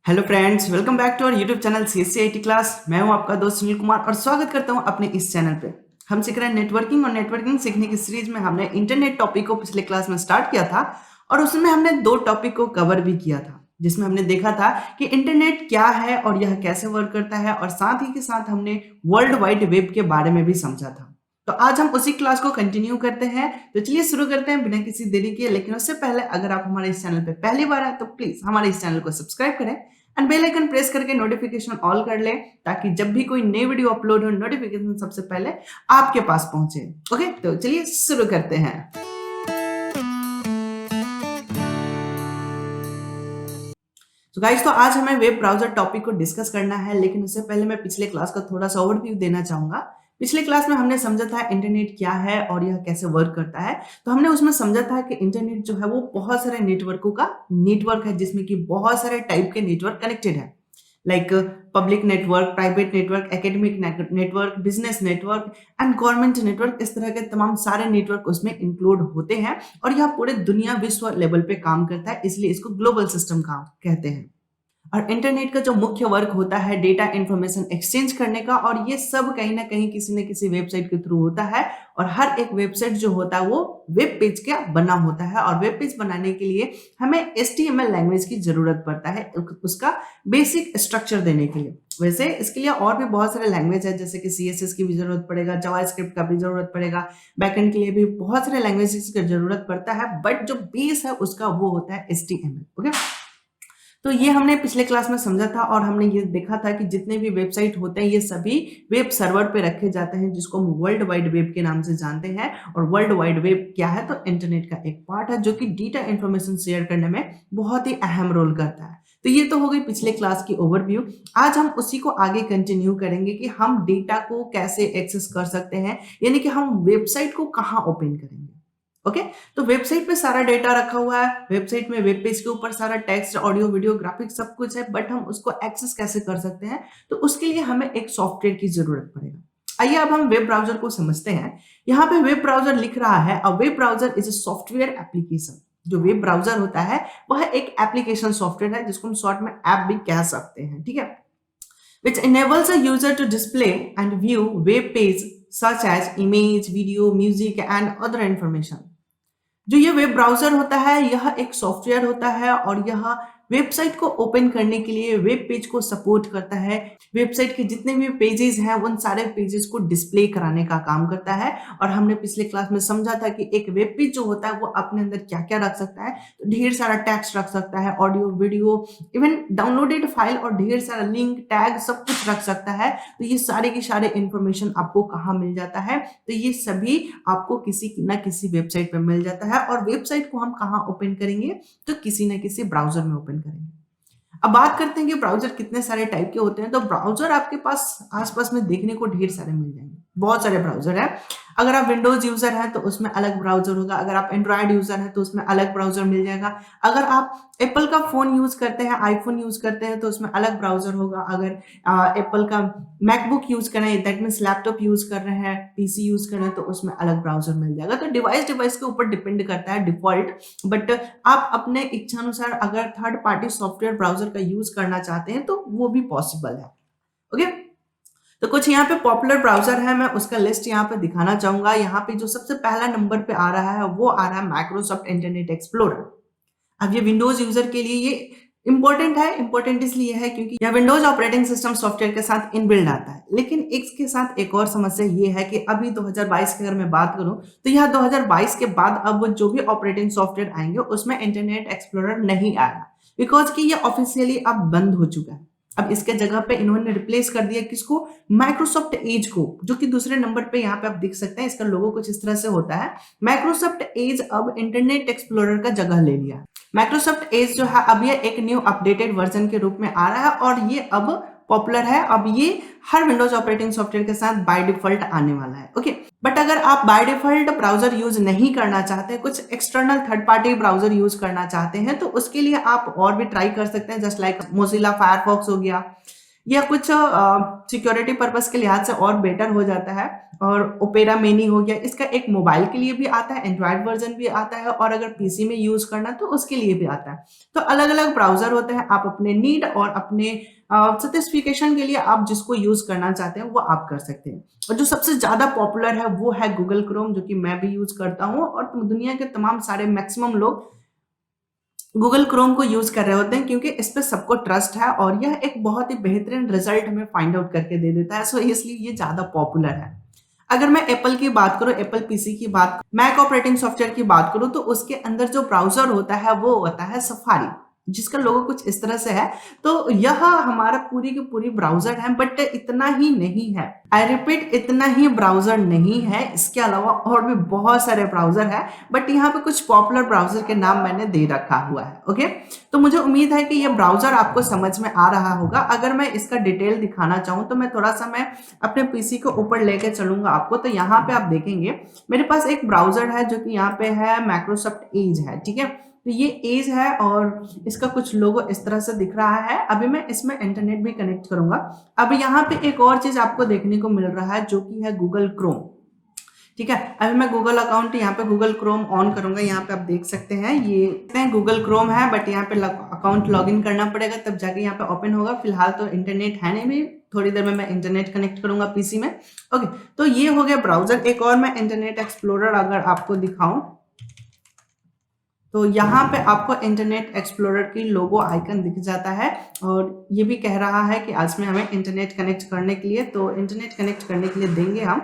Hello friends, welcome back to our YouTube channel CSC class. मैं हूं आपका दोस्त सुनील कुमार और स्वागत करता हूं अपने इस चैनल पे। हम सीख रहे हैं नेटवर्किंग और नेटवर्किंग सीखने की सीरीज में हमने इंटरनेट टॉपिक को पिछले क्लास में स्टार्ट किया था और उसमें हमने दो टॉपिक को कवर भी किया था, जिसमें हमने देखा था कि इंटरनेट क्या है और यह कैसे वर्क करता है, और साथ ही के साथ हमने वर्ल्ड वाइड वेब के बारे में भी समझा था। तो आज हम उसी क्लास को कंटिन्यू करते हैं। तो चलिए शुरू करते हैं बिना किसी देरी के। लेकिन उससे पहले अगर आप हमारे इस चैनल पे पहली बार आए तो प्लीज हमारे इस चैनल को सब्सक्राइब करें एंड बेल आइकन प्रेस करके नोटिफिकेशन ऑल कर ले, ताकि जब भी कोई नई वीडियो अपलोड हो नोटिफिकेशन सबसे पहले आपके पास पहुंचे। ओके, तो चलिए शुरू करते हैं। तो गाइस, तो आज हमें वेब ब्राउजर टॉपिक को डिस्कस करना है, लेकिन उससे पहले मैं पिछले क्लास का थोड़ा सा ओवरव्यू देना चाहूंगा। पिछले क्लास में हमने समझा था इंटरनेट क्या है और यह कैसे वर्क करता है। तो हमने उसमें समझा था कि इंटरनेट जो है वो बहुत सारे नेटवर्कों का नेटवर्क है, जिसमें कि बहुत सारे टाइप के नेटवर्क कनेक्टेड है, like public network, private network, academic network, business network and government network. इस तरह के तमाम सारे नेटवर्क उसमें इंक्लूड होते हैं और यह पूरे दुनिया विश्व लेवल पे काम करता है, इसलिए इसको ग्लोबल सिस्टम का कहते हैं। और इंटरनेट का जो मुख्य वर्क होता है डेटा इंफॉर्मेशन एक्सचेंज करने का, और ये सब कहीं ना कहीं किसी न किसी वेबसाइट के थ्रू होता है। और हर एक वेबसाइट जो होता है वो वेब पेज का बना होता है, और वेब पेज बनाने के लिए हमें HTML लैंग्वेज की जरूरत पड़ता है उसका बेसिक स्ट्रक्चर देने के लिए। वैसे इसके लिए और भी बहुत सारे लैंग्वेज है, जैसे कि CSS की भी जरूरत पड़ेगा, जावास्क्रिप्ट का भी जरूरत पड़ेगा, बैकएंड के लिए भी बहुत सारे लैंग्वेजेस की जरूरत पड़ता है, बट जो बेस है उसका वो होता है HTML। ओके, तो ये हमने पिछले क्लास में समझा था और हमने ये देखा था कि जितने भी वेबसाइट होते हैं ये सभी वेब सर्वर पे रखे जाते हैं, जिसको हम वर्ल्ड वाइड वेब के नाम से जानते हैं। और वर्ल्ड वाइड वेब क्या है? तो इंटरनेट का एक पार्ट है जो कि डेटा इंफॉर्मेशन शेयर करने में बहुत ही अहम रोल करता है। तो ये तो हो गई पिछले क्लास की ओवरव्यू। आज हम उसी को आगे कंटिन्यू करेंगे कि हम डेटा को कैसे एक्सेस कर सकते हैं, यानी कि हम वेबसाइट को कहाँ ओपन करेंगे। ओके, तो वेबसाइट पे सारा डेटा रखा हुआ है। वेबसाइट में वेब पेज के ऊपर सारा टेक्स्ट, ऑडियो, वीडियो, ग्राफिक्स सब कुछ है, बट हम उसको एक्सेस कैसे कर सकते हैं? तो उसके लिए हमें एक सॉफ्टवेयर की जरूरत पड़ेगा। आइए अब हम वेब ब्राउजर को समझते हैं। यहाँ पे वेब ब्राउजर लिख रहा है, a web browser is a software application. जो वेब ब्राउजर होता है वह एक एप्लीकेशन सॉफ्टवेयर है, जिसको हम शॉर्ट में ऐप भी कह सकते हैं, ठीक है। which enables a user to display and view web page such as image, video, music and other information। जो ये वेब ब्राउजर होता है यह एक सॉफ्टवेयर होता है और यह वेबसाइट को ओपन करने के लिए वेब पेज को सपोर्ट करता है। वेबसाइट के जितने भी पेजेस हैं उन सारे पेजेस को डिस्प्ले कराने का काम करता है। और हमने पिछले क्लास में समझा था कि एक वेब पेज जो होता है वो अपने अंदर क्या क्या रख सकता है। तो ढेर सारा टेक्स्ट रख सकता है, audio, video, even downloaded file और ढेर सारा लिंक, टैग सब कुछ रख सकता है। तो ये सारे की सारे इंफॉर्मेशन आपको कहाँ मिल जाता है? तो ये सभी आपको किसी न किसी वेबसाइट पे मिल जाता है। और वेबसाइट को हम कहाँ ओपन करेंगे? तो किसी न किसी ब्राउजर में ओपन करेंगे। अब बात करते हैं कि ब्राउजर कितने सारे टाइप के होते हैं। तो ब्राउजर आपके पास आसपास में देखने को ढेर सारे मिल जाएंगे, बहुत सारे ब्राउजर हैं। अगर आप विंडोज यूजर हैं तो उसमें अलग ब्राउजर होगा, अगर आप एंड्रॉयड यूजर हैं तो उसमें अलग ब्राउजर मिल जाएगा, अगर आप एप्पल का फोन यूज करते हैं, आईफोन यूज करते हैं तो उसमें अलग ब्राउजर होगा, अगर एप्पल का मैकबुक यूज कर रहे हैं, दैट मीन्स लैपटॉप यूज कर रहे हैं, PC यूज कर रहे हैं, तो उसमें अलग ब्राउजर मिल जाएगा। तो डिवाइस डिवाइस के ऊपर डिपेंड करता है डिफॉल्ट, बट आप अपने इच्छानुसार अगर थर्ड पार्टी सॉफ्टवेयर ब्राउजर का यूज करना चाहते हैं तो वो भी पॉसिबल है। ओके, तो कुछ यहाँ पे पॉपुलर ब्राउजर है, मैं उसका लिस्ट यहाँ पे दिखाना चाहूंगा। यहाँ पे जो सबसे पहला नंबर पे आ रहा है वो आ रहा है माइक्रोसॉफ्ट इंटरनेट एक्सप्लोरर। अब ये विंडोज यूजर के लिए ये इंपॉर्टेंट है। इंपॉर्टेंट इसलिए है क्योंकि यह विंडोज ऑपरेटिंग सिस्टम सॉफ्टवेयर के साथ इनबिल्ड आता है। लेकिन इसके साथ एक और समस्या ये है कि अभी 2022 की अगर मैं बात करूं तो यह 2022 के बाद अब जो भी ऑपरेटिंग सॉफ्टवेयर आएंगे उसमें इंटरनेट एक्सप्लोरर नहीं आएगा, बिकॉज कि ये ऑफिशियली अब बंद हो चुका है। अब इसके जगह पे इन्होंने रिप्लेस कर दिया किसको? माइक्रोसॉफ्ट एज को, जो कि दूसरे नंबर पे यहाँ पे आप देख सकते हैं। इसका लोगो कुछ इस तरह से होता है। माइक्रोसॉफ्ट एज अब इंटरनेट एक्सप्लोरर का जगह ले लिया। माइक्रोसॉफ्ट एज जो है अब ये एक न्यू अपडेटेड वर्जन के रूप में आ रहा है और ये अब पॉपुलर है। अब ये हर विंडोज ऑपरेटिंग सॉफ्टवेयर के साथ बाय डिफॉल्ट आने वाला है। ओके, बट अगर आप बाय डिफॉल्ट ब्राउजर यूज नहीं करना चाहते, कुछ external third party browser use करना चाहते हैं, तो उसके लिए आप और भी ट्राई कर सकते हैं, जस्ट लाइक मोजिला फायरफॉक्स हो गया, यह कुछ सिक्योरिटी पर्पस के लिहाज से और बेटर हो जाता है। और ओपेरा मिनी हो गया, इसका एक मोबाइल के लिए भी आता है, एंड्रॉयड वर्जन भी आता है, और अगर पीसी में यूज करना तो उसके लिए भी आता है। तो अलग अलग ब्राउजर होते हैं, आप अपने नीड और अपने सटिस्फिकेशन के लिए आप जिसको यूज करना चाहते हैं वो आप कर सकते हैं। और जो सबसे ज्यादा पॉपुलर है वो है गूगल क्रोम, जो कि मैं भी यूज करता हूँ, और दुनिया के तमाम सारे मैक्सिमम लोग गूगल क्रोम को यूज कर रहे होते हैं, क्योंकि इस पे सबको ट्रस्ट है और यह एक बहुत ही बेहतरीन रिजल्ट हमें फाइंड आउट करके दे देता है। सो इसलिए ये ज्यादा पॉपुलर है। अगर मैं एप्पल की बात करूं, एप्पल पीसी की बात, मैक ऑपरेटिंग सॉफ्टवेयर की बात करूं, तो उसके अंदर जो ब्राउजर होता है वो होता है सफारी, जिसका लोगो कुछ इस तरह से है। तो यह हमारा पूरी की पूरी ब्राउजर है, बट इतना ही नहीं है। आई रिपीट, इतना ही ब्राउजर नहीं है, इसके अलावा और भी बहुत सारे ब्राउजर है, बट यहाँ पे कुछ पॉपुलर ब्राउजर के नाम मैंने दे रखा हुआ है। ओके, तो मुझे उम्मीद है कि ये ब्राउजर आपको समझ में आ रहा होगा। अगर मैं इसका डिटेल दिखाना चाहूँ तो मैं थोड़ा सा मैं अपने पीसी को ऊपर लेके चलूंगा आपको। तो यहाँ पे आप देखेंगे मेरे पास एक ब्राउजर है जो कि यहाँ पे है माइक्रोसॉफ्ट एज है, ठीक है। तो ये एज है और इसका कुछ लोगो इस तरह से दिख रहा है। अभी मैं इसमें इंटरनेट भी कनेक्ट करूंगा। अब यहाँ पे एक और चीज आपको देखने को मिल रहा है जो कि है गूगल क्रोम, ठीक है। अभी मैं गूगल अकाउंट यहाँ पे गूगल क्रोम ऑन करूंगा। यहाँ पे आप देख सकते हैं ये गूगल क्रोम है, बट यहाँ पे अकाउंट लॉगिन करना पड़ेगा तब जाके यहाँ पे ओपन होगा। फिलहाल तो इंटरनेट है नहीं, भी थोड़ी देर में मैं इंटरनेट कनेक्ट करूंगा पीसी में। ओके, तो ये हो गया ब्राउजर। एक और मैं इंटरनेट एक्सप्लोरर अगर आपको दिखाऊं तो यहाँ पे आपको इंटरनेट एक्सप्लोरर की लोगो आइकन दिख जाता है, और ये भी कह रहा है कि आज में हमें इंटरनेट कनेक्ट करने के लिए, तो इंटरनेट कनेक्ट करने के लिए देंगे हम।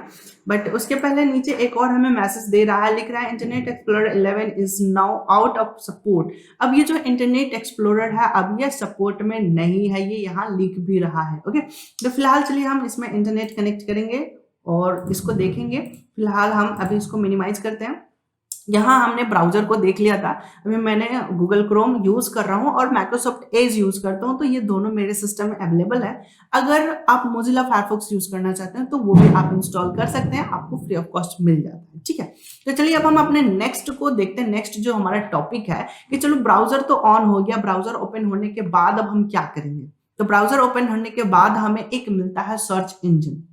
बट उसके पहले नीचे एक और हमें मैसेज दे रहा है, लिख रहा है internet explorer 11 is now out of support. अब ये जो इंटरनेट एक्सप्लोरर है अब ये सपोर्ट में नहीं है, ये यहाँ लिख भी रहा है। ओके, तो फिलहाल चलिए हम इसमें इंटरनेट कनेक्ट करेंगे और इसको देखेंगे। फिलहाल हम अभी इसको मिनिमाइज करते हैं। यहाँ हमने ब्राउजर को देख लिया था। अभी मैंने गूगल क्रोम यूज कर रहा हूँ और माइक्रोसॉफ्ट एज यूज करता हूँ, तो ये दोनों मेरे सिस्टम में अवेलेबल है। अगर आप मोजिला फायरफॉक्स यूज करना चाहते हैं तो वो भी आप इंस्टॉल कर सकते हैं, आपको फ्री ऑफ कॉस्ट मिल जाता है, ठीक है। तो चलिए अब हम अपने नेक्स्ट को देखते हैं। नेक्स्ट जो हमारा टॉपिक है कि चलो ब्राउजर तो ऑन हो गया, ब्राउजर ओपन होने के बाद अब हम क्या करेंगे। तो ब्राउजर ओपन होने के बाद हमें एक मिलता है सर्च इंजन,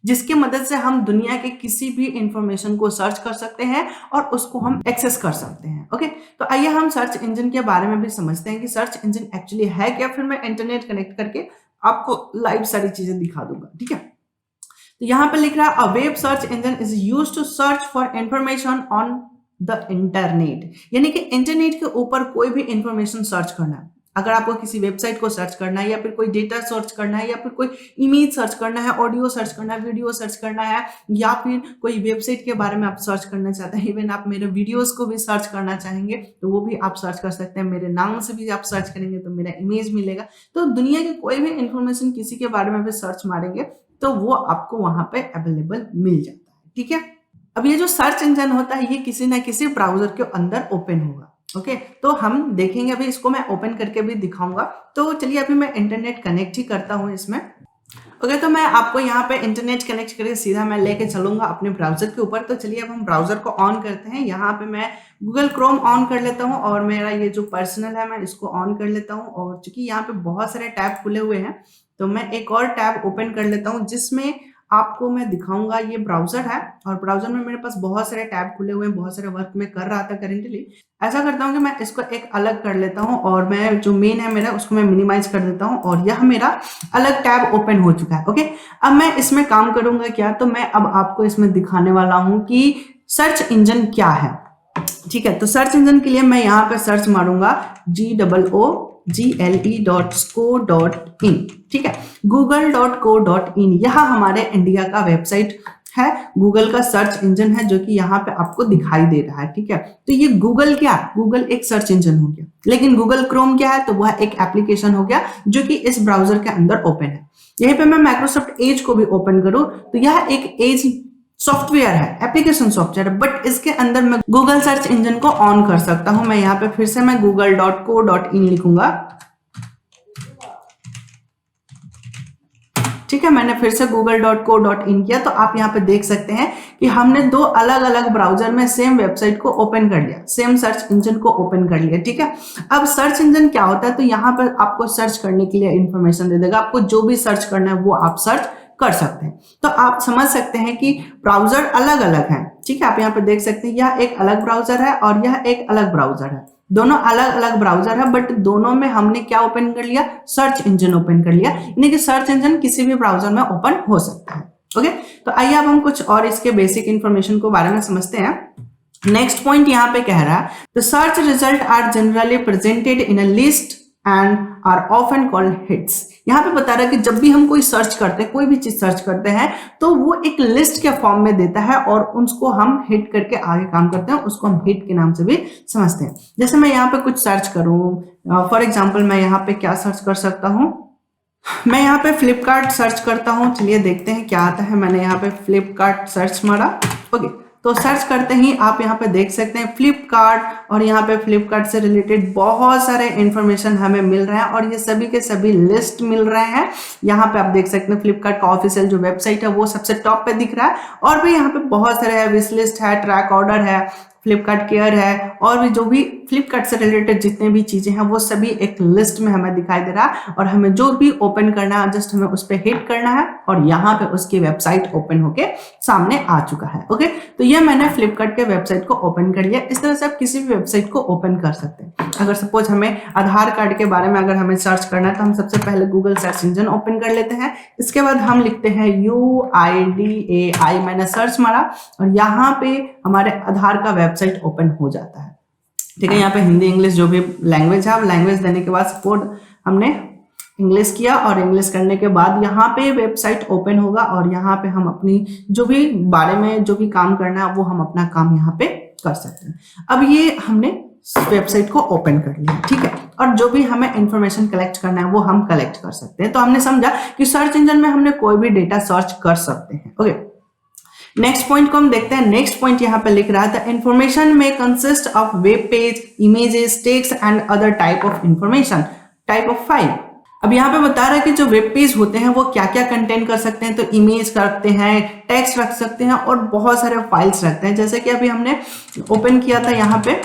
जिसकी मदद से हम दुनिया के किसी भी इंफॉर्मेशन को सर्च कर सकते हैं और उसको हम एक्सेस कर सकते हैं। ओके, तो आइए हम सर्च इंजन के बारे में भी समझते हैं कि सर्च इंजन एक्चुअली है क्या। फिर मैं इंटरनेट कनेक्ट करके आपको लाइव सारी चीजें दिखा दूंगा, ठीक है। तो यहाँ पे लिख रहा है a web search engine is used to search for information on the internet, यानी कि इंटरनेट के ऊपर कोई भी इंफॉर्मेशन सर्च करना है। अगर आपको किसी वेबसाइट को सर्च करना है, या फिर कोई डेटा सर्च करना है, या फिर कोई इमेज सर्च करना है, ऑडियो सर्च करना है, वीडियो सर्च करना है, या फिर कोई वेबसाइट के बारे में आप सर्च करना चाहते हैं, इवन आप मेरे वीडियोस को भी सर्च करना चाहेंगे तो वो भी आप सर्च कर सकते हैं। मेरे नाम से भी आप सर्च करेंगे तो मेरा इमेज मिलेगा। तो दुनिया की कोई भी इंफॉर्मेशन किसी के बारे में भी सर्च मारेंगे तो वो आपको वहां पे अवेलेबल मिल जाता है, ठीक है। अब ये जो सर्च इंजन होता है ये किसी ना किसी ब्राउजर के अंदर ओपन होगा। ओके, तो हम देखेंगे, अभी इसको मैं ओपन करके भी दिखाऊंगा। तो चलिए अभी मैं इंटरनेट कनेक्ट ही करता हूं इसमें। ओके, तो मैं आपको यहाँ पे इंटरनेट कनेक्ट करके सीधा मैं लेके चलूंगा अपने ब्राउजर के ऊपर। तो चलिए अब हम ब्राउजर को ऑन करते हैं। यहाँ पे मैं गूगल क्रोम ऑन कर लेता हूँ और मेरा ये जो पर्सनल है मैं इसको ऑन कर लेता हूँ। और चूंकि यहाँ पे बहुत सारे टैब खुले हुए हैं तो मैं एक और टैब ओपन कर लेता हूँ जिसमें आपको मैं दिखाऊंगा। ये ब्राउजर है और ब्राउजर में मेरे पास बहुत सारे टैब खुले हुए हैं, बहुत सारे वर्क मैं कर रहा था करेंटली। ऐसा करता हूँ कि मैं इसको एक अलग कर लेता हूँ और मैं जो मेन है मेरा उसको मैं मिनिमाइज कर देता हूँ और यह मेरा अलग टैब ओपन हो चुका है। ओके, अब मैं इसमें काम करूंगा क्या, तो मैं अब आपको इसमें दिखाने वाला हूँ कि सर्च इंजन क्या है, ठीक है। तो सर्च इंजन के लिए मैं यहाँ पे सर्च मारूंगा google.co.in, ठीक है, google.co.in। यह हमारे इंडिया का वेबसाइट है, गूगल का सर्च इंजन है जो कि यहाँ पे आपको दिखाई दे रहा है, ठीक है। तो ये गूगल क्या, गूगल एक सर्च इंजन हो गया, लेकिन गूगल क्रोम क्या है, तो वह एक एप्लीकेशन हो गया जो कि इस ब्राउजर के अंदर ओपन है। यहीं पे मैं माइक्रोसॉफ्ट एज को भी ओपन करूं तो यह एक एज सॉफ्टवेयर है, एप्लीकेशन सॉफ्टवेयर है, बट इसके अंदर मैं गूगल सर्च इंजन को ऑन कर सकता हूं। मैं यहाँ पे फिर से मैं google.co.in लिखूंगा ठीक है, मैंने फिर से google.co.in किया तो आप यहाँ पे देख सकते हैं कि हमने दो अलग अलग ब्राउजर में सेम वेबसाइट को ओपन कर लिया, सेम सर्च इंजन को ओपन कर लिया। ठीक है, अब सर्च इंजन क्या होता है, तो यहाँ पर आपको सर्च करने के लिए इंफॉर्मेशन दे देगा, आपको जो भी सर्च करना है वो आप सर्च कर सकते हैं। तो आप समझ सकते हैं कि ब्राउजर अलग अलग हैं। ठीक है, आप यहाँ पे देख सकते हैं यह एक अलग ब्राउजर है और यह एक अलग ब्राउजर है, दोनों अलग अलग ब्राउजर है, बट दोनों में हमने क्या ओपन कर लिया, सर्च इंजन ओपन कर लिया, यानी कि सर्च इंजन किसी भी ब्राउजर में ओपन हो सकता है। ओके, तो आइए अब हम कुछ और इसके बेसिक इंफॉर्मेशन को बारे में समझते हैं। नेक्स्ट पॉइंट यहाँ पे कह रहा है, the search result are generally presented in a list and are often called hits. यहाँ पे बता रहा है कि जब भी हम कोई सर्च करते हैं, कोई भी चीज सर्च करते हैं, तो वो एक लिस्ट के फॉर्म में देता है और उसको हम हिट करके आगे काम करते हैं, उसको हम हिट के नाम से भी समझते हैं। जैसे मैं यहाँ पे कुछ सर्च करूँ, फॉर एग्जाम्पल मैं यहाँ पे क्या सर्च कर सकता हूँ, मैं यहाँ पे फ्लिपकार्ट सर्च करता हूँ। चलिए देखते हैं क्या आता है। मैंने यहाँ पे फ्लिपकार्ट सर्च मारा। ओके, तो सर्च करते ही आप यहाँ पे देख सकते हैं फ्लिपकार्ट, और यहाँ पे फ्लिपकार्ट से रिलेटेड बहुत सारे इंफॉर्मेशन हमें मिल रहे हैं और ये सभी के सभी लिस्ट मिल रहे हैं। यहाँ पे आप देख सकते हैं फ्लिपकार्ट का ऑफिशियल जो वेबसाइट है वो सबसे टॉप पे दिख रहा है, और भी यहाँ पे बहुत सारे है, विश लिस्ट है, ट्रैक ऑर्डर है, फ्लिपकार्ट केयर है, और भी जो भी फ्लिपकार्ट से रिलेटेड जितने भी चीजें हैं वो सभी एक लिस्ट में हमें दिखाई दे रहा है, और हमें जो भी ओपन करना है जस्ट हमें उस पर हिट करना है और यहाँ पे उसकी वेबसाइट ओपन होके सामने आ चुका है। ओके, तो ये मैंने फ्लिपकार्ट के वेबसाइट को ओपन कर लिया। इस तरह से आप किसी भी वेबसाइट को ओपन कर सकते हैं। अगर सपोज हमें आधार कार्ड के बारे में अगर हमें सर्च करना है तो हम सबसे पहले गूगल सर्च इंजन ओपन कर लेते हैं। इसके बाद हम लिखते हैं UIDAI, मैंने सर्च मारा और यहाँ पे हमारे आधार का वेबसाइट ओपन हो जाता है। ठीक है, यहाँ पे हिंदी इंग्लिश जो भी लैंग्वेज है, लैंग्वेज देने के बाद सपोर्ट हमने इंग्लिश किया, और इंग्लिश करने के बाद यहाँ पे वेबसाइट ओपन होगा और यहाँ पे हम अपनी जो भी बारे में जो भी काम करना है वो हम अपना काम यहाँ पे कर सकते हैं। अब ये हमने वेबसाइट को ओपन कर लिया। ठीक है, और जो भी हमें इंफॉर्मेशन कलेक्ट करना है वो हम कलेक्ट कर सकते हैं। तो हमने समझा कि सर्च इंजन में हमने कोई भी डेटा सर्च कर सकते हैं। ओके, नेक्स्ट पॉइंट को हम देखते हैं। नेक्स्ट पॉइंट यहाँ पे लिख रहा था, इंफॉर्मेशन में consist of web page, images, text and other type of information, type of file. अब यहाँ पे बता रहा है कि जो वेब पेज होते हैं वो क्या क्या कंटेंट कर सकते हैं, तो इमेज रखते हैं, टेक्स्ट रख सकते हैं और बहुत सारे फाइल्स रखते हैं। जैसे कि अभी हमने ओपन किया था यहाँ पे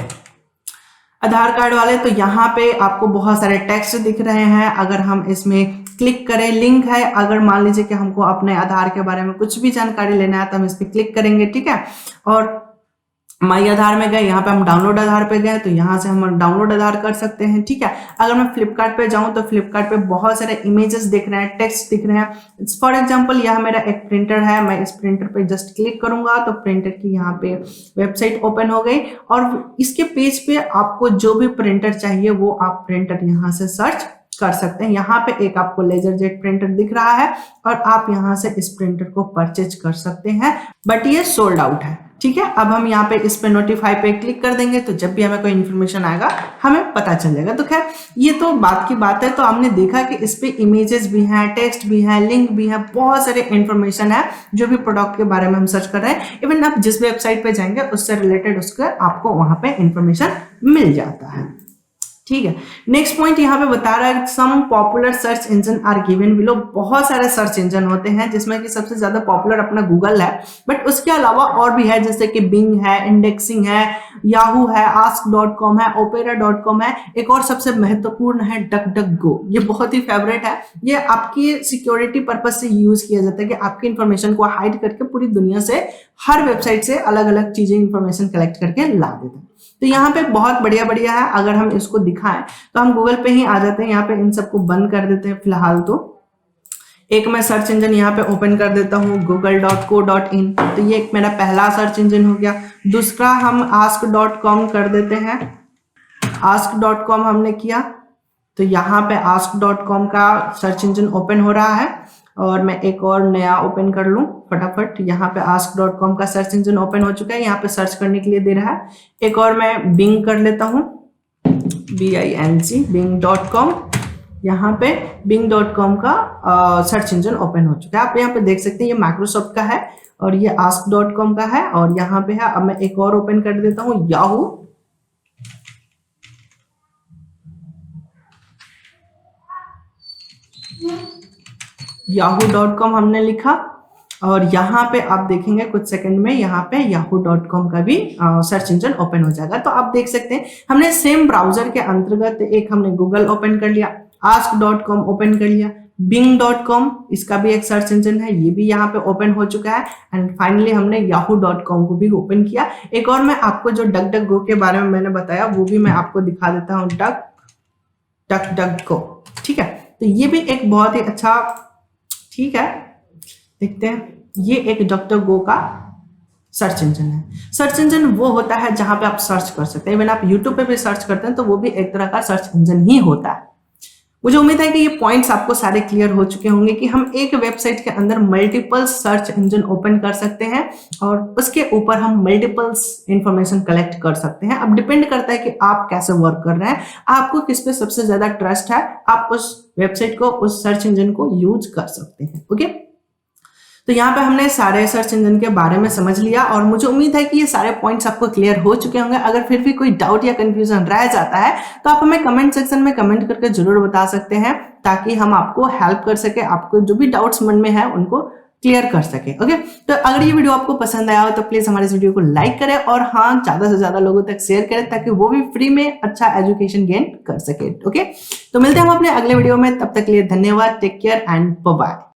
आधार कार्ड वाले, तो यहाँ पे आपको बहुत सारे टेक्स्ट दिख रहे हैं। अगर हम इसमें क्लिक करें, लिंक है, अगर मान लीजिए कि हमको अपने आधार के बारे में कुछ भी जानकारी लेना है तो हम इस पर क्लिक करेंगे। ठीक है, और माई आधार में गए, यहाँ पे हम डाउनलोड आधार पे गए तो यहाँ से हम डाउनलोड आधार कर सकते हैं। ठीक है, अगर मैं फ्लिपकार्ट पे जाऊँ तो फ्लिपकार्ट पे बहुत सारे इमेजेस दिख रहे हैं, टेक्स्ट दिख रहे हैं। फॉर एग्जांपल यह मेरा एक प्रिंटर है, मैं इस प्रिंटर पे जस्ट क्लिक करूंगा तो प्रिंटर की यहाँ पे वेबसाइट ओपन हो गई, और इसके पेज पे आपको जो भी प्रिंटर चाहिए वो आप प्रिंटर यहाँ से सर्च कर सकते हैं। यहाँ पे एक आपको लेजर जेट प्रिंटर दिख रहा है और आप यहाँ से इस प्रिंटर को परचेज कर सकते हैं, बट ये सोल्ड आउट है। ठीक है, अब हम यहाँ पे इस पे नोटिफाई पे क्लिक कर देंगे तो जब भी हमें कोई इन्फॉर्मेशन आएगा हमें पता चल जाएगा। तो खैर ये तो बात की बात है। तो हमने देखा कि इस पे इमेजेस भी हैं, टेक्स्ट भी है, लिंक भी है, बहुत सारे इन्फॉर्मेशन है जो भी प्रोडक्ट के बारे में हम सर्च कर रहे हैं। इवन आप जिस वेबसाइट पे जाएंगे उससे रिलेटेड उसका आपको वहां पे इंफॉर्मेशन मिल जाता है। ठीक है, नेक्स्ट पॉइंट यहाँ पे बता रहा है, some popular search engine are given below. बहुत सारे सर्च इंजन होते हैं जिसमें कि सबसे ज्यादा पॉपुलर अपना गूगल है, बट उसके अलावा और भी है, जैसे कि बिंग है, इंडेक्सिंग है, याहू है, ask.com है, opera.com है। एक और सबसे महत्वपूर्ण है DuckDuckGo। ये बहुत ही फेवरेट है, ये आपकी सिक्योरिटी पर्पज से यूज किया जाता है कि आपकी इंफॉर्मेशन को हाइड करके पूरी दुनिया से हर वेबसाइट से अलग अलग चीजें इंफॉर्मेशन कलेक्ट करके ला देते हैं। तो यहाँ पे बहुत बढ़िया बढ़िया है। अगर हम इसको दिखाएं तो हम गूगल पे ही आ जाते हैं। यहाँ पे इन सबको बंद कर देते हैं फिलहाल। तो एक मैं सर्च इंजन यहाँ पे ओपन कर देता हूँ google.co.in, तो ये एक मेरा पहला सर्च इंजन हो गया। दूसरा हम ask.com कर देते हैं। ask.com हमने किया तो यहाँ पे ask.com का सर्च इंजन ओपन हो रहा है, और मैं एक और नया ओपन कर लूं फटाफट। यहाँ पे ask.com का सर्च इंजन ओपन हो चुका है, यहाँ पे सर्च करने के लिए दे रहा है। एक और मैं बिंग कर लेता हूँ, BING, bing.com। यहाँ पे bing.com का सर्च इंजन ओपन हो चुका है। आप यहाँ पे देख सकते हैं ये माइक्रोसॉफ्ट का है और ये ask.com का है, और यहाँ पे है। अब मैं एक और ओपन कर देता हूँ, याहू। yahoo.com हमने लिखा और यहाँ पे आप देखेंगे कुछ सेकंड में यहाँ पे yahoo.com का भी सर्च इंजन ओपन हो जाएगा। तो आप देख सकते हैं हमने सेम ब्राउजर के अंतर्गत एक हमने गूगल ओपन कर लिया, ask.com ओपन कर लिया, bing.com इसका भी एक सर्च इंजन है, ये भी यहाँ पे ओपन हो चुका है एंड फाइनली हमने yahoo.com को भी ओपन किया। एक और मैं आपको जो डक डक गो के बारे में मैंने बताया वो भी मैं आपको दिखा देता हूँ, डक डक गो। ठीक है, तो ये भी एक बहुत ही अच्छा, ठीक है, देखते हैं, ये एक डॉक्टर गो का सर्च इंजन है। सर्च इंजन वो होता है जहां पे आप सर्च कर सकते हैं, इवन आप यूट्यूब पे भी सर्च करते हैं तो वो भी एक तरह का सर्च इंजन ही होता है। मुझे उम्मीद है कि ये पॉइंट्स आपको सारे क्लियर हो चुके होंगे कि हम एक वेबसाइट के अंदर मल्टीपल सर्च इंजन ओपन कर सकते हैं और उसके ऊपर हम मल्टीपल इंफॉर्मेशन कलेक्ट कर सकते हैं। अब डिपेंड करता है कि आप कैसे वर्क कर रहे हैं, आपको किस पे सबसे ज्यादा ट्रस्ट है, आप उस वेबसाइट को, उस सर्च इंजन को यूज कर सकते हैं। ओके, तो यहाँ पे हमने सारे सर्च इंजन के बारे में समझ लिया और मुझे उम्मीद है कि ये सारे पॉइंट्स आपको क्लियर हो चुके होंगे। अगर फिर भी कोई डाउट या कंफ्यूजन रह जाता है तो आप हमें कमेंट सेक्शन में कमेंट करके जरूर बता सकते हैं ताकि हम आपको हेल्प कर सके, आपको जो भी डाउट्स मन में है उनको क्लियर कर सके। ओके, तो अगर ये वीडियो आपको पसंद आया हो तो प्लीज हमारे इस वीडियो को लाइक करें और हाँ, ज्यादा से ज्यादा लोगों तक शेयर करें ताकि वो भी फ्री में अच्छा एजुकेशन गेन कर सके। ओके, तो मिलते हैं हम अपने अगले वीडियो में, तब तक के लिए धन्यवाद, take care and bye bye.